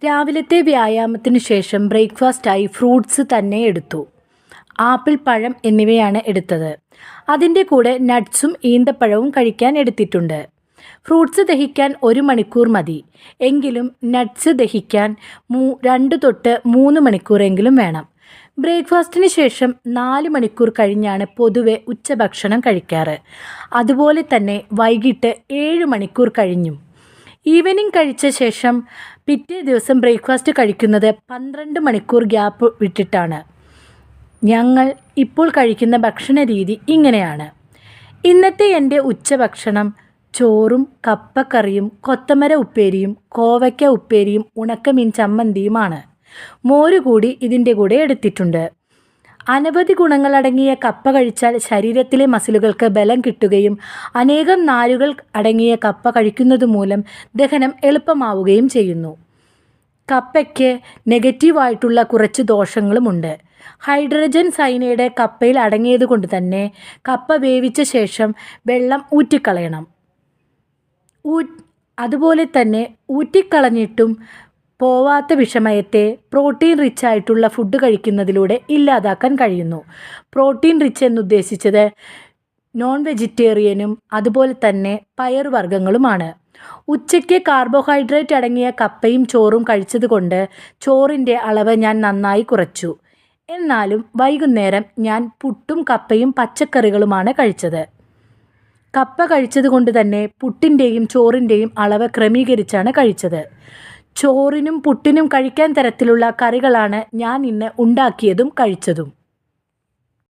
രാവിലത്തെ വ്യായാമത്തിനു ശേഷം ബ്രേക്ക്ഫാസ്റ്റായി ഫ്രൂട്ട്സ് തന്നെ എടുത്തു. ആപ്പിൾ, പഴം എന്നിവയാണ് എടുത്തത്. അതിൻ്റെ കൂടെ നട്ട്സും ഈന്തപ്പഴവും കഴിക്കാൻ എടുത്തിട്ടുണ്ട്. ഫ്രൂട്ട്സ് ദഹിക്കാൻ 1 മണിക്കൂർ മതി. എങ്കിലും നട്ട്സ് ദഹിക്കാൻ 2 തൊട്ട് 3 മണിക്കൂറെങ്കിലും വേണം. ബ്രേക്ക്ഫാസ്റ്റിന് ശേഷം 4 മണിക്കൂർ കഴിഞ്ഞാണ് പൊതുവെ ഉച്ചഭക്ഷണം കഴിക്കാറ്. അതുപോലെ തന്നെ വൈകിട്ട് 7 മണിക്കൂർ കഴിഞ്ഞും. ഈവനിങ് കഴിച്ച ശേഷം പിറ്റേ ദിവസം ബ്രേക്ക്ഫാസ്റ്റ് കഴിക്കുന്നത് 12 മണിക്കൂർ ഗ്യാപ്പ് വിട്ടിട്ടാണ്. ഞങ്ങൾ ഇപ്പോൾ കഴിക്കുന്ന ഭക്ഷണ രീതി ഇങ്ങനെയാണ്. ഇന്നത്തെ എൻ്റെ ഉച്ചഭക്ഷണം ചോറും കപ്പക്കറിയും കൊത്തമര ഉപ്പേരിയും കോവയ്ക്ക ഉപ്പേരിയും ഉണക്കമീൻ ചമ്മന്തിയുമാണ്. മോര് കൂടി ഇതിൻ്റെ കൂടെ എടുത്തിട്ടുണ്ട്. അനവധി ഗുണങ്ങളടങ്ങിയ കപ്പ കഴിച്ചാൽ ശരീരത്തിലെ മസിലുകൾക്ക് ബലം കിട്ടുകയും അനേകം നാരുകൾ അടങ്ങിയ കപ്പ കഴിക്കുന്നത് മൂലം ദഹനം എളുപ്പമാവുകയും ചെയ്യുന്നു. കപ്പയ്ക്ക് നെഗറ്റീവായിട്ടുള്ള കുറച്ച് ദോഷങ്ങളുമുണ്ട്. ഹൈഡ്രജൻ സയനൈഡ് കപ്പയിൽ അടങ്ങിയതുകൊണ്ട് തന്നെ കപ്പ വേവിച്ച ശേഷം വെള്ളം ഊറ്റിക്കളയണം. അതുപോലെ തന്നെ ഊറ്റിക്കളഞ്ഞിട്ടും പോവാത്ത വിഷമയത്തെ പ്രോട്ടീൻ റിച്ച് ആയിട്ടുള്ള ഫുഡ് കഴിക്കുന്നതിലൂടെ ഇല്ലാതാക്കാൻ കഴിയുന്നു. പ്രോട്ടീൻ റിച്ച് എന്നുദ്ദേശിച്ചത് നോൺ വെജിറ്റേറിയനും അതുപോലെ തന്നെ പയറുവർഗ്ഗങ്ങളുമാണ്. ഉച്ചയ്ക്ക് കാർബോഹൈഡ്രേറ്റ് അടങ്ങിയ കപ്പയും ചോറും കഴിച്ചതുകൊണ്ട് ചോറിൻ്റെ അളവ് ഞാൻ നന്നായി കുറച്ചു. എന്നാലും വൈകുന്നേരം ഞാൻ പുട്ടും കപ്പയും പച്ചക്കറികളുമാണ് കഴിച്ചത്. കപ്പ കഴിച്ചതുകൊണ്ട് തന്നെ പുട്ടിൻ്റെയും ചോറിൻ്റെയും അളവ് ക്രമീകരിച്ചാണ് കഴിച്ചത്. ചോറിനും പുട്ടിനും കഴിക്കാൻ തരത്തിലുള്ള കറികളാണ് ഞാൻ ഇന്ന് ഉണ്ടാക്കിയതും കഴിച്ചതും.